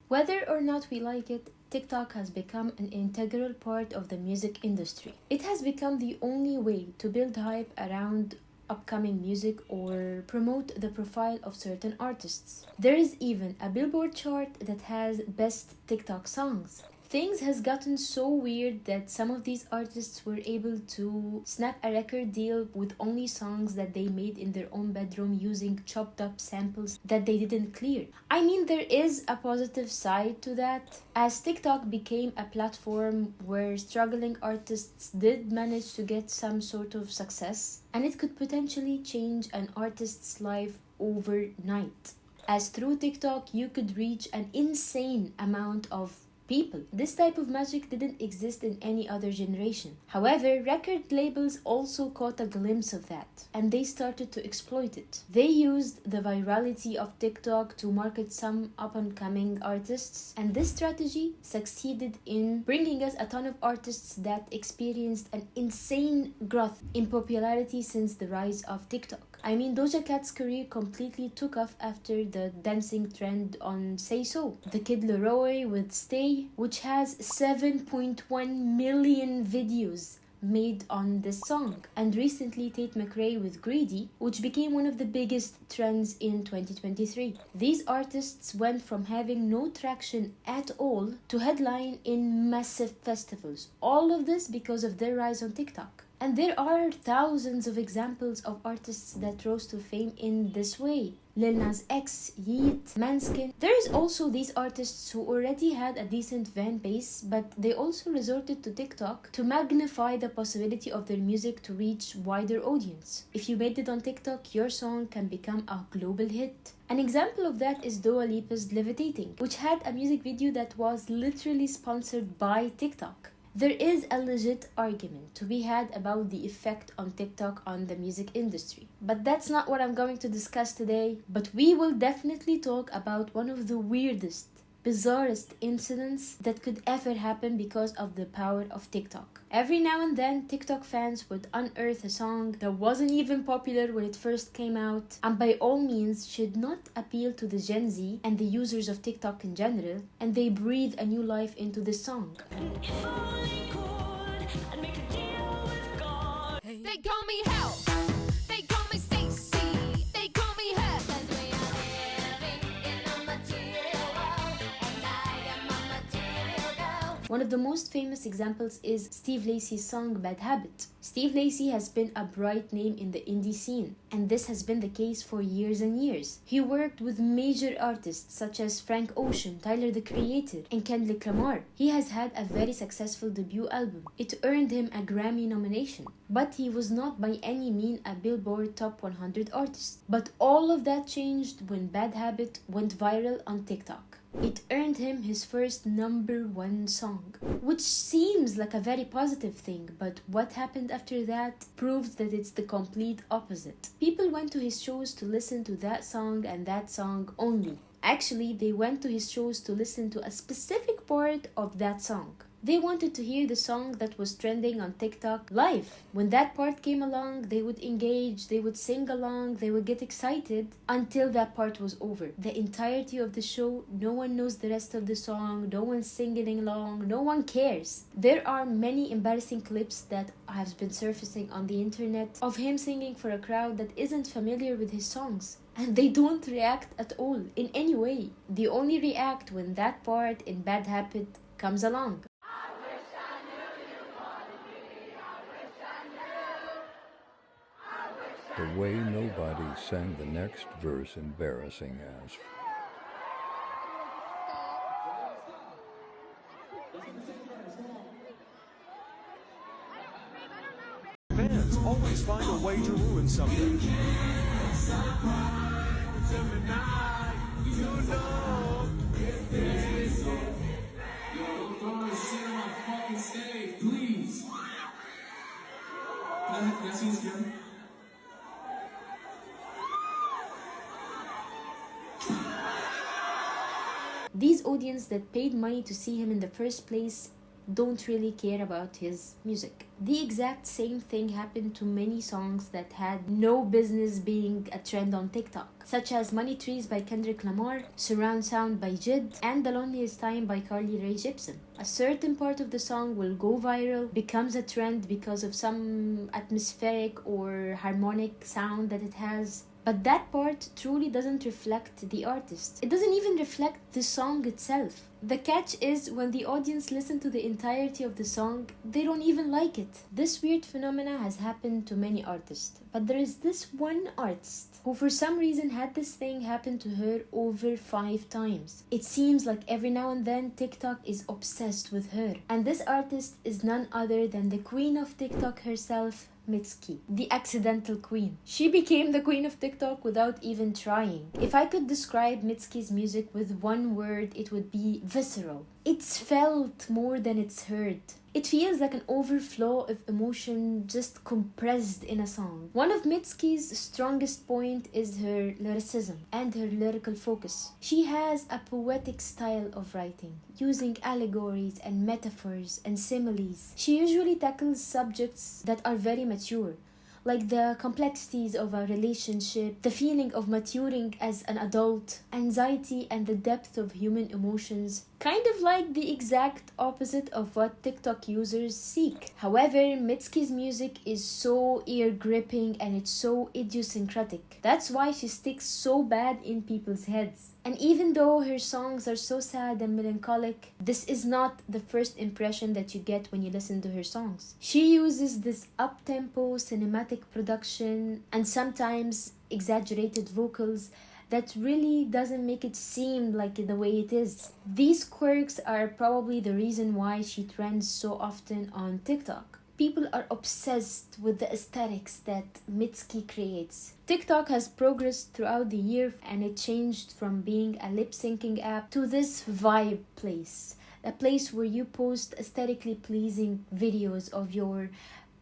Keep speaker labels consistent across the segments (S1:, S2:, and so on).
S1: Whether or not we like it, TikTok has become an integral part of the music industry. It has become the only way to build hype around upcoming music or promote the profile of certain artists. There is even a Billboard chart that has best TikTok songs. Things has gotten so weird that some of these artists were able to snap a record deal with only songs that they made in their own bedroom using chopped up samples that they didn't clear. I mean, there is a positive side to that, as TikTok became a platform where struggling artists did manage to get some sort of success, and it could potentially change an artist's life overnight. As through TikTok, you could reach an insane amount of people. This type of magic didn't exist in any other generation. However, record labels also caught a glimpse of that, and they started to exploit it. They used the virality of TikTok to market some up-and-coming artists, and this strategy succeeded in bringing us a ton of artists that experienced an insane growth in popularity since the rise of TikTok. I mean, Doja Cat's career completely took off after the dancing trend on Say So. The Kid Leroy with Stay, which has 7.1 million videos made on this song, and recently Tate McRae with Greedy, which became one of the biggest trends in 2023. These artists went from having no traction at all to headline in massive festivals. All of this because of their rise on TikTok. And there are thousands of examples of artists that rose to fame in this way. Lil Nas X, Yeet, Manskin. There is also these artists who already had a decent fan base, but they also resorted to TikTok to magnify the possibility of their music to reach wider audience. If you made it on TikTok, your song can become a global hit. An example of that is Dua Lipa's Levitating, which had a music video that was literally sponsored by TikTok. There is a legit argument to be had about the effect on TikTok on the music industry. But that's not what I'm going to discuss today. But we will definitely talk about one of the weirdest, bizarrest incidents that could ever happen because of the power of TikTok. Every now and then, TikTok fans would unearth a song that wasn't even popular when it first came out, and by all means should not appeal to the Gen Z and the users of TikTok in general, and they breathe a new life into this song.
S2: They call me Hell. They call me Stacy. They call me Her. 'Cause we are living in a material world, and I am a material girl.
S1: One of the most famous examples is Steve Lacy's song Bad Habit. Steve Lacy has been a bright name in the indie scene, and this has been the case for years and years. He worked with major artists such as Frank Ocean, Tyler the Creator, and Kendrick Lamar. He has had a very successful debut album. It earned him a Grammy nomination, but he was not by any means a Billboard Top 100 artist. But all of that changed when Bad Habit went viral on TikTok. It earned him his first #1 song, which seems like a very positive thing, but what happened after that proves that it's the complete opposite. People went to his shows to listen to that song and that song only. Actually, they went to his shows to listen to a specific part of that song. They wanted to hear the song that was trending on TikTok live. When that part came along, they would engage, they would sing along, they would get excited until that part was over. The entirety of the show, no one knows the rest of the song, no one's singing along, no one cares. There are many embarrassing clips that have been surfacing on the internet of him singing for a crowd that isn't familiar with his songs. And they don't react at all, in any way. They only react when that part in Bad Habit comes along.
S3: The way nobody sang the next verse embarrassing as.
S4: Fans always find a way to ruin something.
S5: Please. That's easy.
S1: These audience that paid money to see him in the first place don't really care about his music. The exact same thing happened to many songs that had no business being a trend on TikTok, such as Money Trees by Kendrick Lamar, Surround Sound by Jid, and The Loneliest Time by Carly Rae Jepsen. A certain part of the song will go viral, becomes a trend because of some atmospheric or harmonic sound that it has. But that part truly doesn't reflect the artist. It doesn't even reflect the song itself. The catch is when the audience listen to the entirety of the song, they don't even like it. This weird phenomena has happened to many artists, but there is this one artist who for some reason had this thing happen to her over 5 times. It seems like every now and then TikTok is obsessed with her. And this artist is none other than the queen of TikTok herself, Mitski, the accidental queen. She became the queen of TikTok without even trying. If I could describe Mitski's music with one word, it would be visceral. It's felt more than it's heard. It feels like an overflow of emotion just compressed in a song. One of Mitski's strongest point is her lyricism and her lyrical focus. She has a poetic style of writing, using allegories and metaphors and similes. She usually tackles subjects that are very mature, like the complexities of a relationship, the feeling of maturing as an adult, anxiety, and the depth of human emotions. Kind of like the exact opposite of what TikTok users seek. However, Mitski's music is so ear-gripping and it's so idiosyncratic. That's why she sticks so bad in people's heads. And even though her songs are so sad and melancholic, this is not the first impression that you get when you listen to her songs. She uses this up-tempo cinematic production and sometimes exaggerated vocals that really doesn't make it seem like the way it is. These quirks are probably the reason why she trends so often on TikTok. People are obsessed with the aesthetics that Mitski creates. TikTok has progressed throughout the year and it changed from being a lip-syncing app to this vibe place. A place where you post aesthetically pleasing videos of your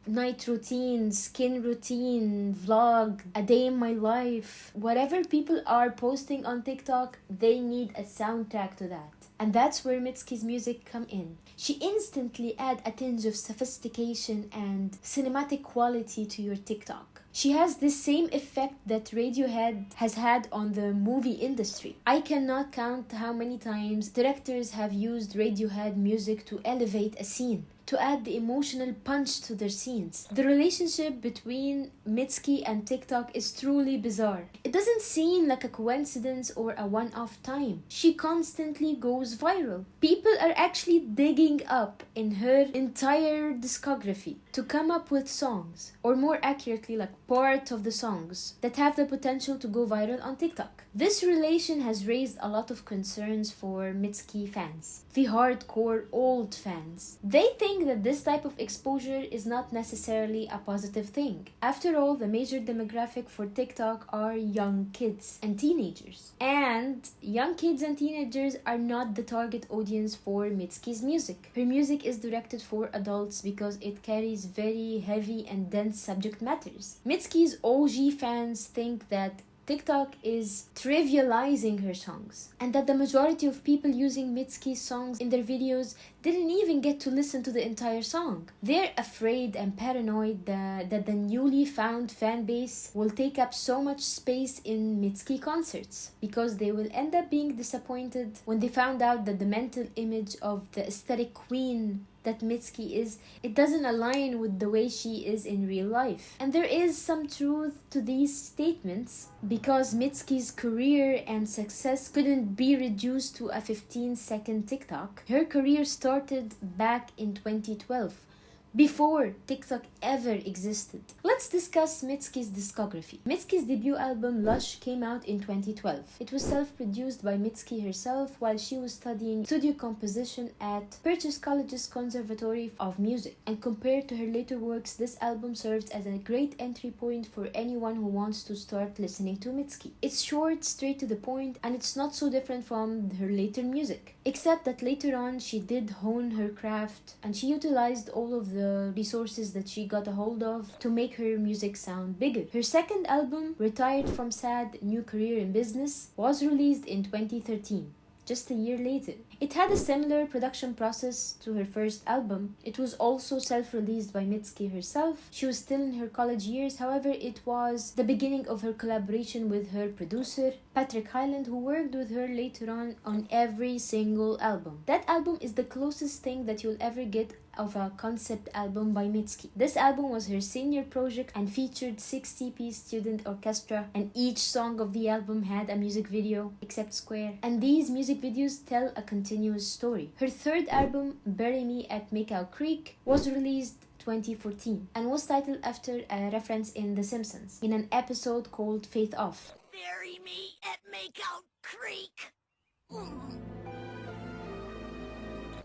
S1: night routine, skin routine, vlog, a day in my life. Whatever people are posting on TikTok, they need a soundtrack to that. And that's where Mitski's music come in. She instantly add a tinge of sophistication and cinematic quality to your TikTok. She has this same effect that Radiohead has had on the movie industry. I cannot count how many times directors have used Radiohead music to elevate a scene, to add the emotional punch to their scenes. The relationship between Mitski and TikTok is truly bizarre. It doesn't seem like a coincidence or a one-off time. She constantly goes viral. People are actually digging up in her entire discography to come up with songs, or more accurately, like part of the songs that have the potential to go viral on TikTok. This relation has raised a lot of concerns for Mitski fans, the hardcore old fans. They think that this type of exposure is not necessarily a positive thing. After all, the major demographic for TikTok are young kids and teenagers. And young kids and teenagers are not the target audience for Mitski's music. Her music is directed for adults because it carries very heavy and dense subject matters. Mitski's OG fans think that TikTok is trivializing her songs, and that the majority of people using Mitski's songs in their videos didn't even get to listen to the entire song. They're afraid and paranoid that the newly found fan base will take up so much space in Mitski concerts, because they will end up being disappointed when they found out that the mental image of the aesthetic queen that Mitski is, it doesn't align with the way she is in real life. And there is some truth to these statements, because Mitski's career and success couldn't be reduced to a 15-second TikTok. Her career started back in 2012, before TikTok ever existed. Let's discuss Mitski's discography. Mitski's debut album Lush came out in 2012. It was self-produced by Mitski herself while she was studying studio composition at Purchase College's Conservatory of Music. And compared to her later works, this album serves as a great entry point for anyone who wants to start listening to Mitski. It's short, straight to the point, and it's not so different from her later music, except that later on she did hone her craft and she utilized all of the resources that she got a hold of to make her music sound bigger. Her second album, Retired from Sad, New Career in Business, was released in 2013. just a year later. It had a similar production process to her first album. It was also self-released by Mitski herself. She was still in her college years, however, it was the beginning of her collaboration with her producer, Patrick Hyland, who worked with her later on every single album. That album is the closest thing that you'll ever get of a concept album by Mitski. This album was her senior project and featured 60-piece student orchestra, and each song of the album had a music video, except Square. And these music videos tell a continuous story. Her third album, Bury Me at Makeout Creek, was released 2014 and was titled after a reference in The Simpsons in an episode called Faith Off.
S2: Bury me at Makeout Creek.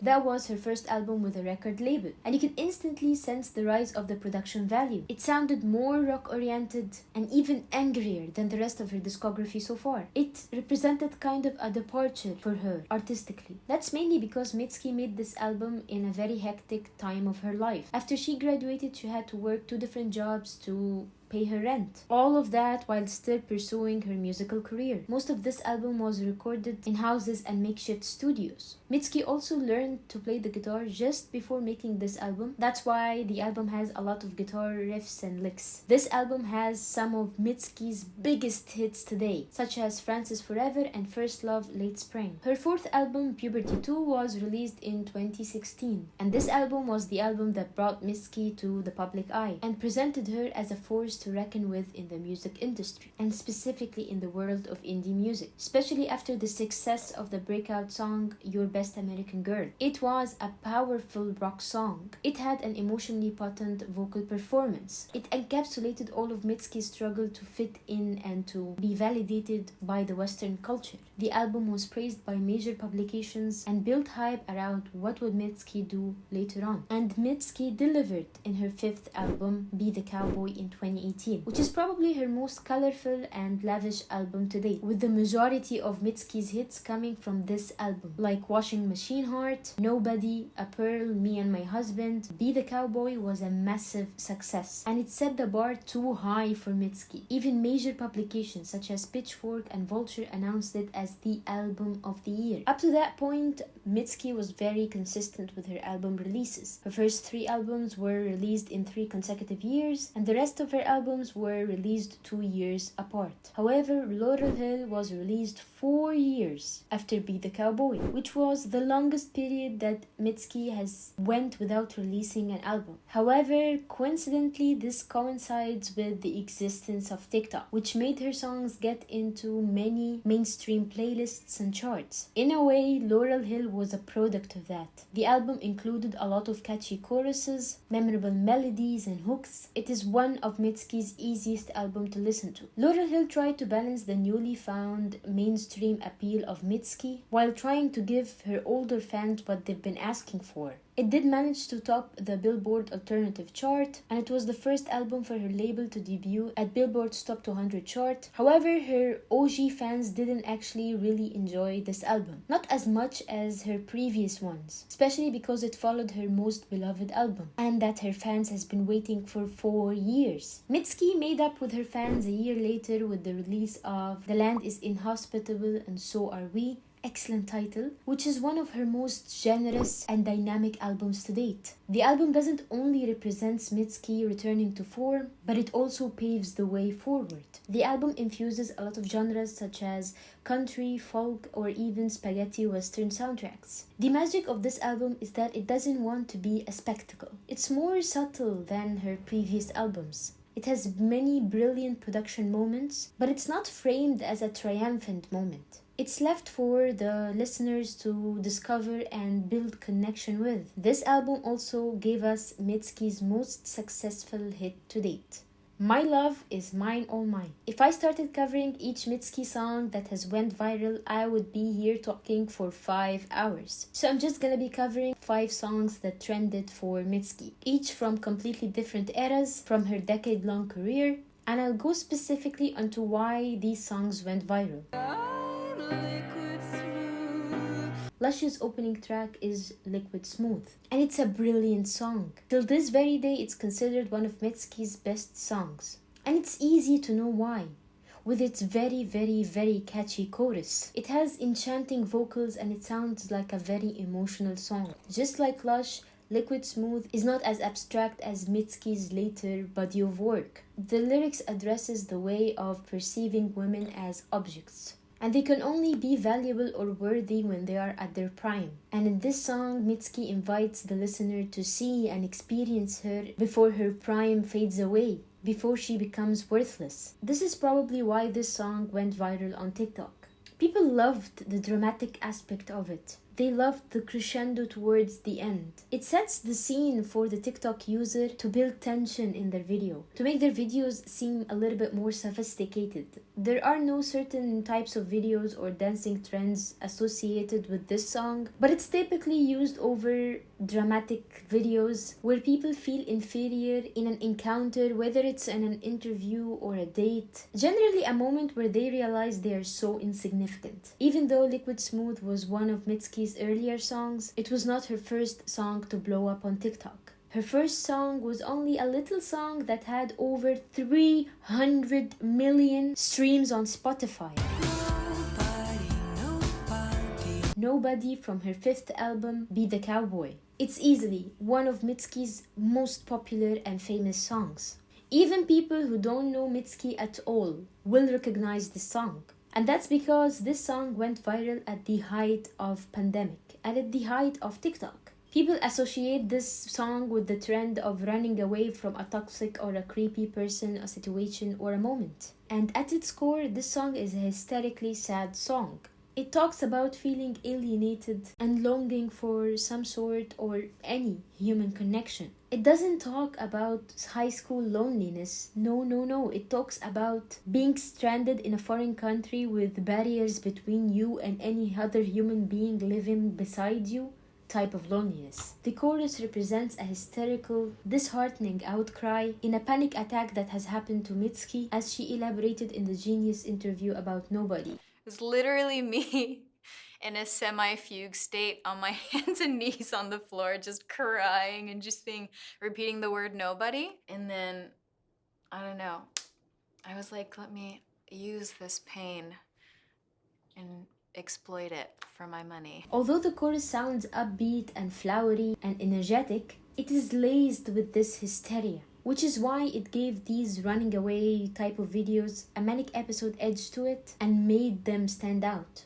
S1: That was her first album with a record label, and you can instantly sense the rise of the production value. It sounded more rock-oriented and even angrier than the rest of her discography so far. It represented kind of a departure for her artistically. That's mainly because Mitski made this album in a very hectic time of her life. After she graduated, she had to work 2 different jobs to pay her rent. All of that while still pursuing her musical career. Most of this album was recorded in houses and makeshift studios. Mitski also learned to play the guitar just before making this album. That's why the album has a lot of guitar riffs and licks. This album has some of Mitski's biggest hits today, such as Francis Forever and First Love Late Spring. Her fourth album, Puberty 2, was released in 2016, and this album was the album that brought Mitski to the public eye and presented her as a force to reckon with in the music industry, and specifically in the world of indie music, especially after the success of the breakout song Your Best American Girl. It was a powerful rock song. It had an emotionally potent vocal performance. It encapsulated all of Mitski's struggle to fit in and to be validated by the Western culture. The album was praised by major publications and built hype around what would Mitski do later on. And Mitski delivered in her fifth album, Be the Cowboy, in 2018, which is probably her most colorful and lavish album to date, with the majority of Mitski's hits coming from this album, like Washing Machine Heart, Nobody, A Pearl, Me and My Husband. Be the Cowboy was a massive success, and it set the bar too high for Mitski. Even major publications such as Pitchfork and Vulture announced it as the album of the year. Up to that point, Mitski was very consistent with her album releases. Her first 3 albums were released in 3 consecutive years, and the rest of her albums were released 2 years apart. However, Laurel Hill was released 4 years after Be the Cowboy, which was the longest period that Mitski has went without releasing an album. However, coincidentally, this coincides with the existence of TikTok, which made her songs get into many mainstream playlists and charts. In a way, Laurel Hill was a product of that. The album included a lot of catchy choruses, memorable melodies and hooks. It is one of Mitski's easiest album to listen to. Laurel Hill tried to balance the newly found mainstream appeal of Mitski while trying to give her older fans what they've been asking for. It did manage to top the Billboard Alternative chart, and it was the first album for her label to debut at Billboard's Top 200 chart. However, her OG fans didn't actually really enjoy this album, not as much as her previous ones, especially because it followed her most beloved album, and that her fans has been waiting for 4 years. Mitski made up with her fans a year later with the release of The Land is Inhospitable and So Are We, excellent title, which is one of her most generous and dynamic albums to date. The album doesn't only represents Mitski returning to form, but it also paves the way forward. The album infuses a lot of genres such as country, folk, or even spaghetti western soundtracks. The magic of this album is that it doesn't want to be a spectacle. It's more subtle than her previous albums. It has many brilliant production moments, but it's not framed as a triumphant moment. It's left for the listeners to discover and build connection with. This album also gave us Mitski's most successful hit to date. My Love Is Mine All Mine. If I started covering each Mitski song that has went viral, I would be here talking for 5 hours. So I'm just gonna be covering 5 songs that trended for Mitski, each from completely different eras from her decade-long career, and I'll go specifically onto why these songs went viral. Lush's opening track is Liquid Smooth, and it's a brilliant song. Till this very day, it's considered one of Mitski's best songs. And it's easy to know why. with its very, very, very catchy chorus. It has enchanting vocals and it sounds like a very emotional song. Just like Lush, Liquid Smooth is not as abstract as Mitski's later body of work. The lyrics addresses the way of perceiving women as objects, and they can only be valuable or worthy when they are at their prime. And in this song, Mitski invites the listener to see and experience her before her prime fades away, before she becomes worthless. This is probably why this song went viral on TikTok. People loved the dramatic aspect of it. They loved the crescendo towards the end. It sets the scene for the TikTok user to build tension in their video, to make their videos seem a little bit more sophisticated. There are no certain types of videos or dancing trends associated with this song, but it's typically used over dramatic videos where people feel inferior in an encounter, whether it's in an interview or a date. Generally a moment where they realize they are so insignificant. Even though Liquid Smooth was one of Mitski's earlier songs, it was not her first song to blow up on TikTok. Her first song was only a little song that had over 300 million streams on Spotify. Nobody from her fifth album, Be the Cowboy. It's easily one of Mitski's most popular and famous songs. Even people who don't know Mitski at all will recognize this song. And that's because this song went viral at the height of pandemic and at the height of TikTok. People associate this song with the trend of running away from a toxic or a creepy person, a situation, or a moment. And at its core, this song is a hysterically sad song. It talks about feeling alienated and longing for some sort or any human connection. It doesn't talk about high school loneliness. No. It talks about being stranded in a foreign country with barriers between you and any other human being living beside you type of loneliness. The chorus represents a hysterical, disheartening outcry in a panic attack that has happened to Mitski, as she elaborated in the Genius interview about Nobody.
S5: It was literally me in a semi-fugue state on my hands and knees on the floor, just crying and just repeating the word nobody. And then, I don't know, I was like, let me use this pain and exploit it for my money.
S1: Although the chorus sounds upbeat and flowery and energetic, it is laced with this hysteria, which is why it gave these running away type of videos a manic episode edge to it and made them stand out.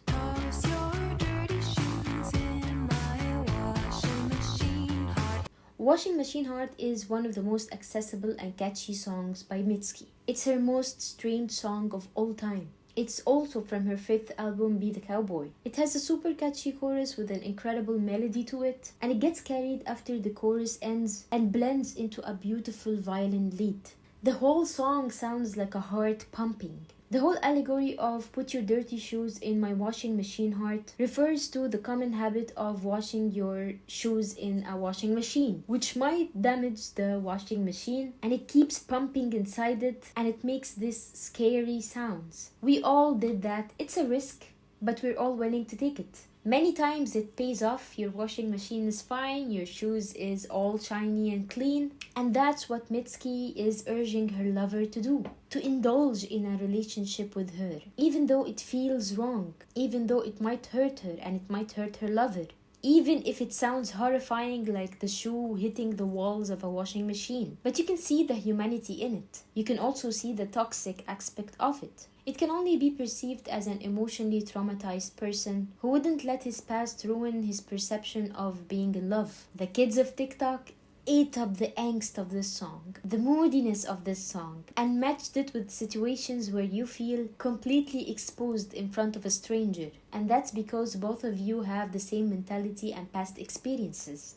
S1: Washing Machine Heart is one of the most accessible and catchy songs by Mitski. It's her most streamed song of all time. It's also from her fifth album, Be the Cowboy. It has a super catchy chorus with an incredible melody to it, and it gets carried after the chorus ends and blends into a beautiful violin lead. The whole song sounds like a heart pumping. The whole allegory of put your dirty shoes in my washing machine heart refers to the common habit of washing your shoes in a washing machine, which might damage the washing machine, and it keeps pumping inside it and it makes this scary sounds. We all did that. It's a risk, but we're all willing to take it. Many times it pays off. Your washing machine is fine, your shoes is all shiny and clean, and that's what Mitski is urging her lover to do. To indulge in a relationship with her, even though it feels wrong, even though it might hurt her and it might hurt her lover, even if it sounds horrifying like the shoe hitting the walls of a washing machine. But you can see the humanity in it. You can also see the toxic aspect of it. It can only be perceived as an emotionally traumatized person who wouldn't let his past ruin his perception of being in love. The kids of TikTok ate up the angst of this song, the moodiness of this song, and matched it with situations where you feel completely exposed in front of a stranger. And that's because both of you have the same mentality and past experiences.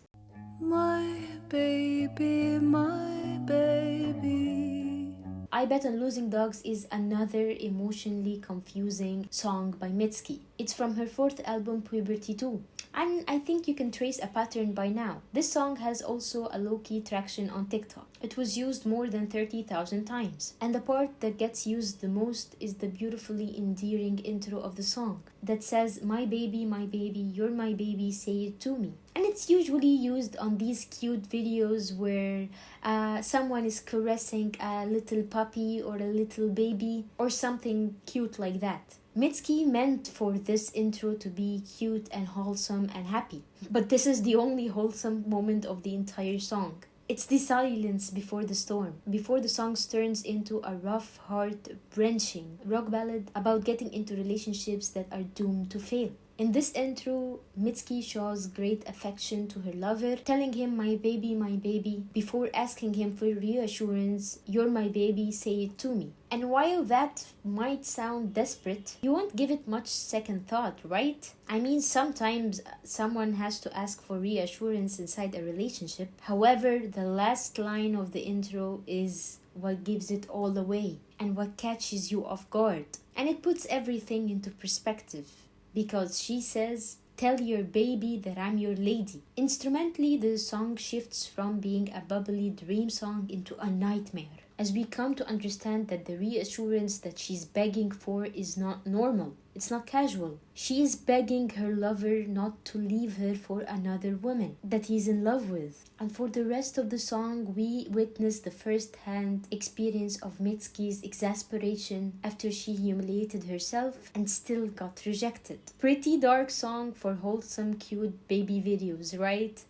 S2: My baby, my baby.
S1: I Bet on Losing Dogs is another emotionally confusing song by Mitski. It's from her fourth album, Puberty 2. And I think you can trace a pattern by now. This song has also a low-key traction on TikTok. It was used more than 30,000 times. And the part that gets used the most is the beautifully endearing intro of the song that says, my baby, you're my baby, say it to me. And it's usually used on these cute videos where someone is caressing a little puppy or a little baby or something cute like that. Mitski meant for this intro to be cute and wholesome and happy. But this is the only wholesome moment of the entire song. It's the silence before the storm, before the song turns into a rough, heart-wrenching rock ballad about getting into relationships that are doomed to fail. In this intro, Mitski shows great affection to her lover, telling him my baby, before asking him for reassurance, you're my baby, say it to me. And while that might sound desperate, you won't give it much second thought, right? I mean, sometimes someone has to ask for reassurance inside a relationship. However, the last line of the intro is what gives it all away and what catches you off guard. And it puts everything into perspective. Because she says, tell your baby that I'm your lady. Instrumentally, the song shifts from being a bubbly dream song into a nightmare, as we come to understand that the reassurance that she's begging for is not normal. It's not casual. She is begging her lover not to leave her for another woman that he's in love with. And for the rest of the song, we witness the first-hand experience of Mitski's exasperation after she humiliated herself and still got rejected. Pretty dark song for wholesome, cute baby videos, right?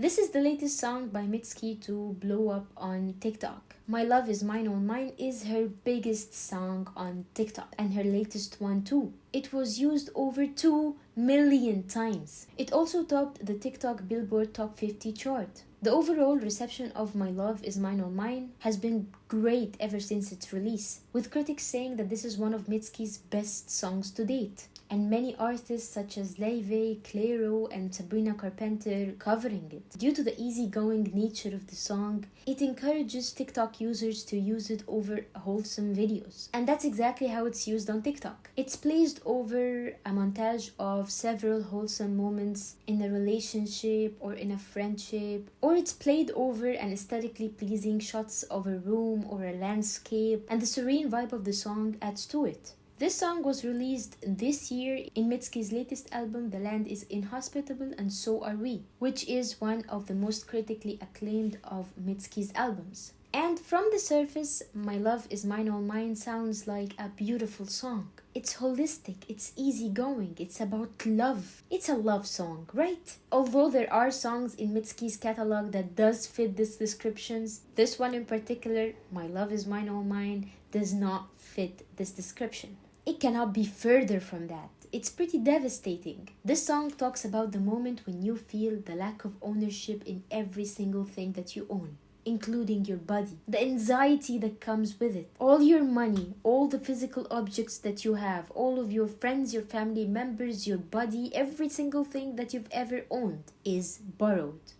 S1: This is the latest song by Mitski to blow up on TikTok. My Love Is Mine on Mine is her biggest song on TikTok and her latest one too. It was used over 2 million times. It also topped the TikTok Billboard Top 50 chart. The overall reception of My Love Is Mine on Mine has been great ever since its release, with critics saying that this is one of Mitski's best songs to date. And many artists such as Leve, Clairo, and Sabrina Carpenter covering it. Due to the easygoing nature of the song, it encourages TikTok users to use it over wholesome videos. And that's exactly how it's used on TikTok. It's placed over a montage of several wholesome moments in a relationship or in a friendship, or it's played over an aesthetically pleasing shots of a room or a landscape, and the serene vibe of the song adds to it. This song was released this year in Mitski's latest album, The Land Is Inhospitable and So Are We, which is one of the most critically acclaimed of Mitski's albums. And from the surface, My Love Is Mine on Mine sounds like a beautiful song. It's holistic, it's easygoing, it's about love. It's a love song, right? Although there are songs in Mitski's catalog that does fit these descriptions, this one in particular, My Love Is Mine on Mine, does not fit this description. It cannot be further from that. It's pretty devastating. This song talks about the moment when you feel the lack of ownership in every single thing that you own, including your body, the anxiety that comes with it, all your money, all the physical objects that you have, all of your friends, your family members, your body, every single thing that you've ever owned is borrowed.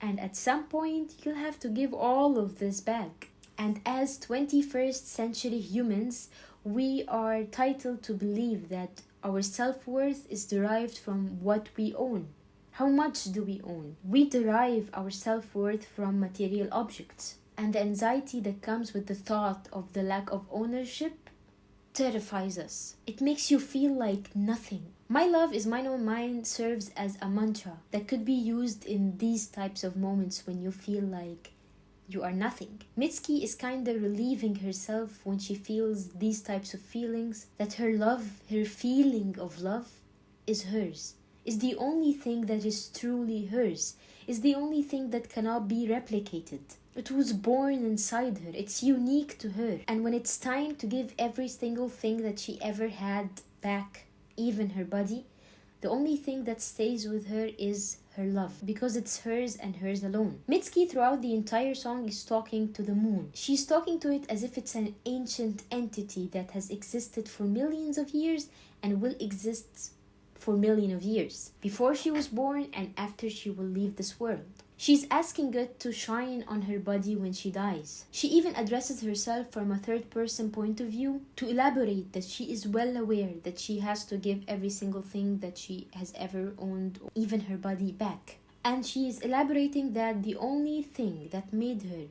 S1: And at some point, you'll have to give all of this back. And as 21st century humans, we are titled to believe that our self-worth is derived from what we own. How much do we own? We derive our self-worth from material objects. And the anxiety that comes with the thought of the lack of ownership terrifies us. It makes you feel like nothing. My Love Is Mine on Mine serves as a mantra that could be used in these types of moments when you feel like you are nothing. Mitski is kinda relieving herself when she feels these types of feelings, that her love, her feeling of love, is hers, is the only thing that is truly hers, is the only thing that cannot be replicated. It was born inside her, it's unique to her, and when it's time to give every single thing that she ever had back, even her body, the only thing that stays with her is her love, because it's hers and hers alone. Mitski throughout the entire song is talking to the moon. She's talking to it as if it's an ancient entity that has existed for millions of years and will exist for millions of years, before she was born and after she will leave this world. She's asking it to shine on her body when she dies. She even addresses herself from a third person point of view to elaborate that she is well aware that she has to give every single thing that she has ever owned, even her body, back. And she is elaborating that the only thing that made her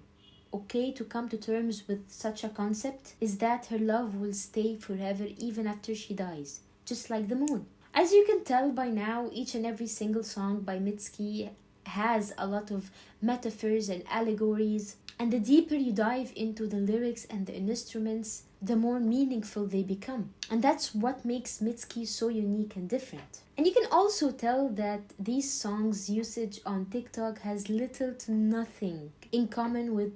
S1: okay to come to terms with such a concept is that her love will stay forever even after she dies, just like the moon. As you can tell by now, each and every single song by Mitski has a lot of metaphors and allegories, and the deeper you dive into the lyrics and the instruments, the more meaningful they become. And that's what makes Mitski so unique and different. And you can also tell that these songs' usage on TikTok has little to nothing in common with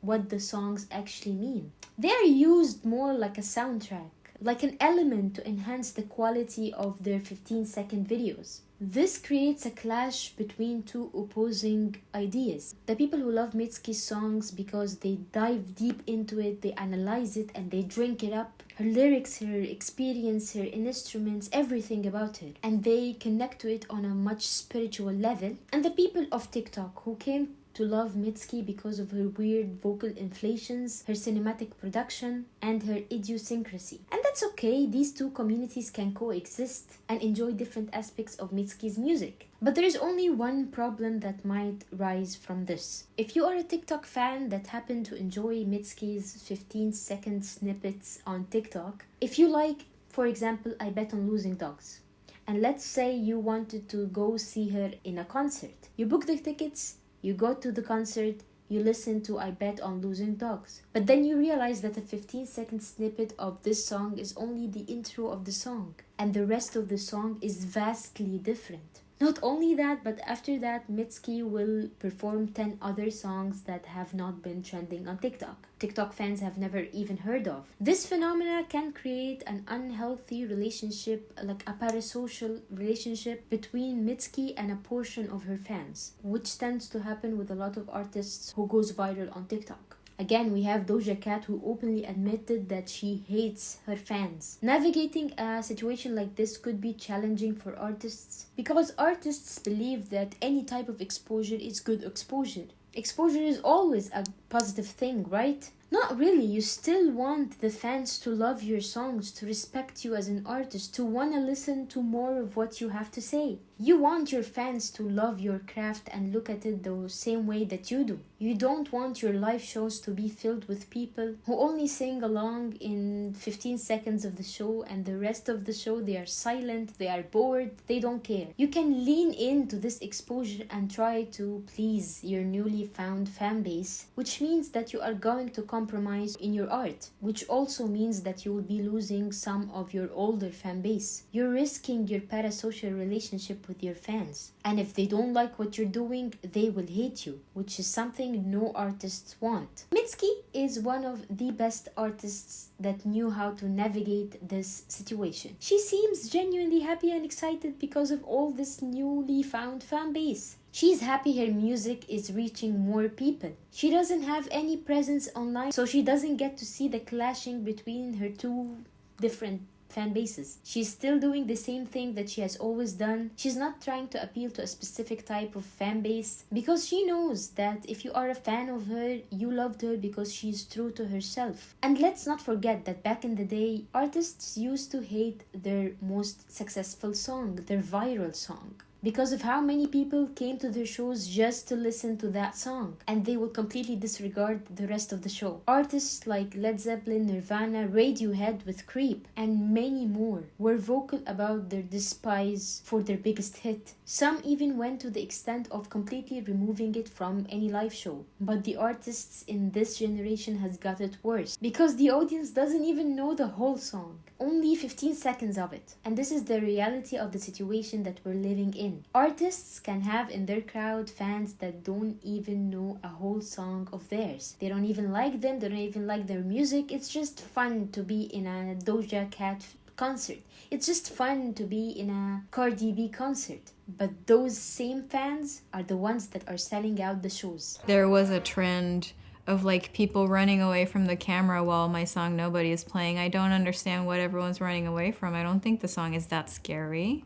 S1: what the songs actually mean. They are used more like a soundtrack, like an element to enhance the quality of their 15-second videos. This creates a clash between two opposing ideas. The people who love Mitski's songs because they dive deep into it, they analyze it, and they drink it up. Her lyrics, her experience, her instruments, everything about it. And they connect to it on a much spiritual level. And the people of TikTok who came to love Mitski because of her weird vocal inflations, her cinematic production, and her idiosyncrasy. And that's okay, these two communities can coexist and enjoy different aspects of Mitski's music. But there is only one problem that might rise from this. If you are a TikTok fan that happen to enjoy Mitski's 15-second snippets on TikTok, if you like, for example, I Bet on Losing Dogs, and let's say you wanted to go see her in a concert, you book the tickets, you go to the concert, you listen to I Bet on Losing Dogs. But then you realize that a 15-second snippet of this song is only the intro of the song, and the rest of the song is vastly different. Not only that, but after that, Mitski will perform 10 other songs that have not been trending on TikTok. TikTok fans have never even heard of. This phenomena can create an unhealthy relationship, like a parasocial relationship between Mitski and a portion of her fans, which tends to happen with a lot of artists who goes viral on TikTok. Again, we have Doja Cat, who openly admitted that she hates her fans. Navigating a situation like this could be challenging for artists because artists believe that any type of exposure is good exposure. Exposure is always a positive thing, right? Not really. You still want the fans to love your songs, to respect you as an artist, to want to listen to more of what you have to say. You want your fans to love your craft and look at it the same way that you do. You don't want your live shows to be filled with people who only sing along in 15 seconds of the show, and the rest of the show they are silent, they are bored, they don't care. You can lean into this exposure and try to please your newly found fan base, which means that you are going to compromise in your art, which also means that you will be losing some of your older fan base. You're risking your parasocial relationship with your fans, and if they don't like what you're doing, they will hate you, which is something no artists want. Mitski is one of the best artists that knew how to navigate this situation. She seems genuinely happy and excited because of all this newly found fan base. She's happy her music is reaching more people. She doesn't have any presence online, so she doesn't get to see the clashing between her two different fan bases. She's still doing the same thing that she has always done. She's not trying to appeal to a specific type of fan base because she knows that if you are a fan of her, you loved her because she's true to herself. And let's not forget that back in the day, artists used to hate their most successful song, their viral song, because of how many people came to their shows just to listen to that song, and they will completely disregard the rest of the show. Artists like Led Zeppelin, Nirvana, Radiohead with Creep, and many more were vocal about their despise for their biggest hit. Some even went to the extent of completely removing it from any live show. But the artists in this generation has got it worse, because the audience doesn't even know the whole song, only 15 seconds of it. And this is the reality of the situation that we're living in. Artists can have in their crowd fans that don't even know a whole song of theirs. They don't even like them, they don't even like their music. It's just fun to be in a Doja Cat concert. It's just fun to be in a Cardi B concert. But those same fans are the ones that are selling out the shows.
S5: There was a trend of like people running away from the camera while my song Nobody is playing. I don't understand what everyone's running away from. I don't think the song is that scary.